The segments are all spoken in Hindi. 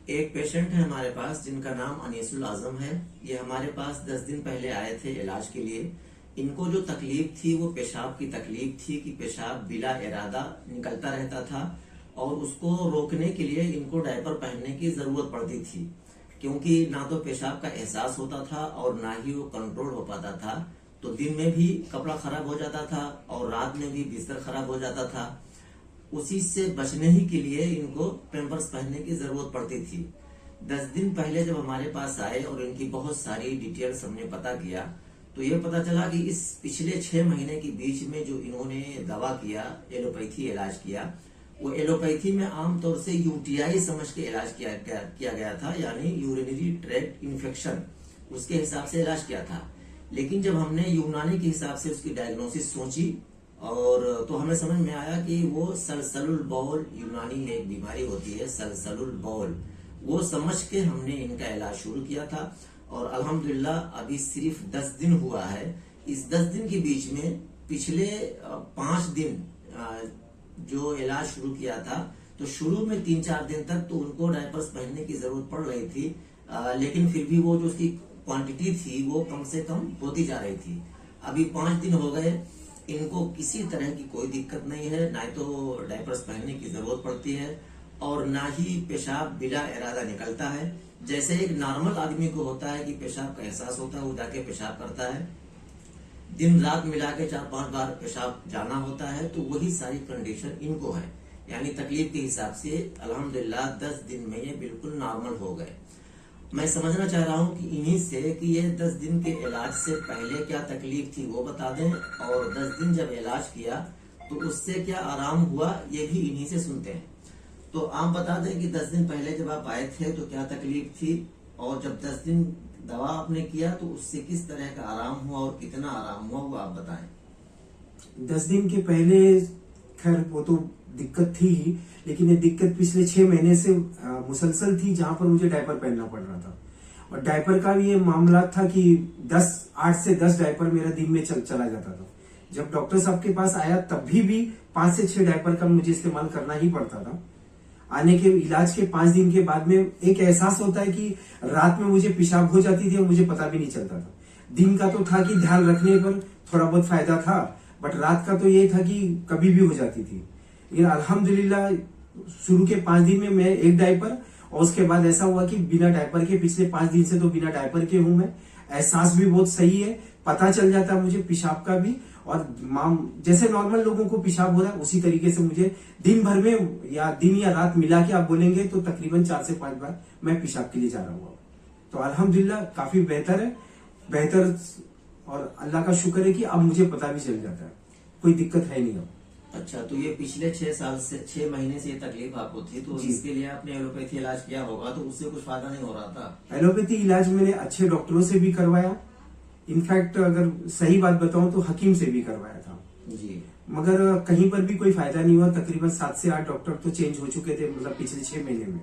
एक पेशेंट है हमारे पास जिनका नाम अनीसुल आजम है। ये हमारे पास 10 दिन पहले आए थे इलाज के लिए। इनको जो तकलीफ थी वो पेशाब की तकलीफ थी कि पेशाब बिला इरादा निकलता रहता था और उसको रोकने के लिए इनको डायपर पहनने की जरूरत पड़ती थी, क्योंकि ना तो पेशाब का एहसास होता था और ना ही वो कंट्रोल हो पाता था। तो दिन में भी कपड़ा खराब हो जाता था और रात में भी बिस्तर खराब हो जाता था। उसी से बचने ही के लिए इनको पैम्पर्स पहनने की जरूरत पड़ती थी। 10 दिन पहले जब हमारे पास आए और इनकी बहुत सारी डिटेल्स हमने पता किया तो ये पता चला कि इस पिछले 6 महीने के बीच में जो इन्होंने दवा किया, एलोपैथी इलाज किया, वो एलोपैथी में आमतौर से यूटीआई समझ के इलाज किया गया था, यानी यूरिनरी ट्रैक्ट इन्फेक्शन, उसके हिसाब से इलाज किया था। लेकिन जब हमने यूनानी के हिसाब से उसकी डायग्नोसिस सोची और तो हमें समझ में आया कि वो सलसलुल बौल, यूनानी में एक बीमारी होती है सलसलुल बौल, वो समझ के हमने इनका इलाज शुरू किया था। और अल्हम्दुलिल्लाह अभी सिर्फ 10 दिन हुआ है। इस 10 दिन के बीच में पिछले 5 दिन जो इलाज शुरू किया था, तो शुरू में 3-4 दिन तक तो उनको डायपर्स पहनने की जरूरत पड़ रही थी, लेकिन फिर भी वो जो उसकी क्वांटिटी थी वो कम से कम होती जा रही थी। अभी 5 दिन हो गए, इनको किसी तरह की कोई दिक्कत नहीं है, ना तो डायपर्स पहनने की जरूरत पड़ती है और ना ही पेशाब बिला इरादा निकलता है। जैसे एक नॉर्मल आदमी को होता है कि पेशाब का एहसास होता है, वो जाके पेशाब करता है, दिन रात मिला के 4-5 बार पेशाब जाना होता है, तो वही सारी कंडीशन इनको है। यानी तकलीफ के हिसाब से अल्हम्दुलिल्लाह 10 दिन में ये बिल्कुल नॉर्मल हो गए। मैं समझना चाह रहा हूँ कि इन्हीं से कि ये 10 दिन के इलाज से पहले क्या तकलीफ थी वो बता दें, और 10 दिन जब इलाज किया तो उससे क्या आराम हुआ ये भी इन्हीं से सुनते हैं। तो आप बता दें कि 10 दिन पहले जब आप आए थे तो क्या तकलीफ थी, और जब 10 दिन दवा आपने किया तो उससे किस तरह का आराम हुआ और कितना आराम हुआ वो आप बताएं। 10 दिन के पहले खैर वो तो दिक्कत थी ही, लेकिन ये दिक्कत पिछले 6 महीने से मुसलसल थी, जहां पर मुझे डायपर पहनना पड़ रहा था। और डायपर का भी ये मामला था कि 8 से 10 डायपर मेरा दिन में चला जाता था। जब डॉक्टर साहब के पास आया तब भी 5 से 6 डायपर का मुझे इस्तेमाल करना ही पड़ता था। आने के इलाज के 5 दिन के बाद में एक एहसास होता है कि रात में मुझे पेशाब हो जाती थी और मुझे पता भी नहीं चलता था। दिन का तो था कि ध्यान रखने पर थोड़ा बहुत फायदा था, बट रात का तो ये था कि कभी भी हो जाती थी। लेकिन अल्हम्दुलिल्लाह शुरू के 5 दिन में मैं एक डायपर, और उसके बाद ऐसा हुआ कि बिना डायपर के पिछले 5 दिन से तो बिना डायपर के हूं मैं। एहसास भी बहुत सही है, पता चल जाता है मुझे पेशाब का भी, और जैसे नॉर्मल लोगों को पेशाब हो रहा है उसी तरीके से मुझे दिन भर में या दिन या रात मिला के आप बोलेंगे तो तकरीबन 4 से 5 बार मैं पेशाब के लिए जा रहा हूँ। तो अल्हम्दुलिल्लाह काफी बेहतर है, बेहतर, और अल्लाह का शुक्र है कि अब मुझे पता भी चल जाता है, कोई दिक्कत है नहीं अब। अच्छा, तो ये पिछले 6 महीने से ये तकलीफ आपको थी, तो इसके लिए आपने एलोपैथी इलाज किया होगा, तो उससे कुछ फायदा नहीं हो रहा था? एलोपैथी इलाज मैंने अच्छे डॉक्टरों से भी करवाया, इनफैक्ट अगर सही बात बताऊं तो हकीम से भी करवाया था जी, मगर कहीं पर भी कोई फायदा नहीं हुआ। तकरीबन 7 से 8 डॉक्टर तो चेंज हो चुके थे, मतलब पिछले 6 महीने में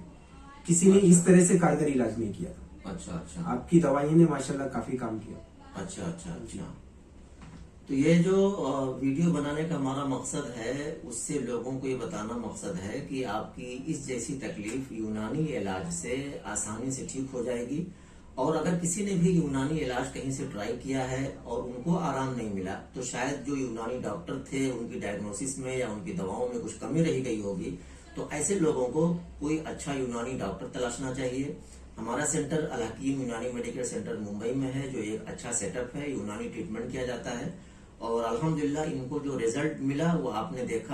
किसी ने इस तरह से कारगर इलाज नहीं किया था। अच्छा अच्छा, आपकी दवाइयों ने माशाल्लाह काफी काम किया। अच्छा अच्छा अच्छा। तो ये जो वीडियो बनाने का हमारा मकसद है, उससे लोगों को ये बताना मकसद है कि आपकी इस जैसी तकलीफ यूनानी इलाज से आसानी से ठीक हो जाएगी। और अगर किसी ने भी यूनानी इलाज कहीं से ट्राई किया है और उनको आराम नहीं मिला, तो शायद जो यूनानी डॉक्टर थे उनकी डायग्नोसिस में या उनकी दवाओं में कुछ कमी रह गई होगी। तो ऐसे लोगों को कोई अच्छा यूनानी डॉक्टर तलाशना चाहिए। हमारा सेंटर अल हकीम यूनानी मेडिकल सेंटर मुंबई में है, जो एक अच्छा सेटअप है, यूनानी ट्रीटमेंट किया जाता है। और अल्हम्दुलिल्लाह इनको जो रिजल्ट मिला वो आपने देखा।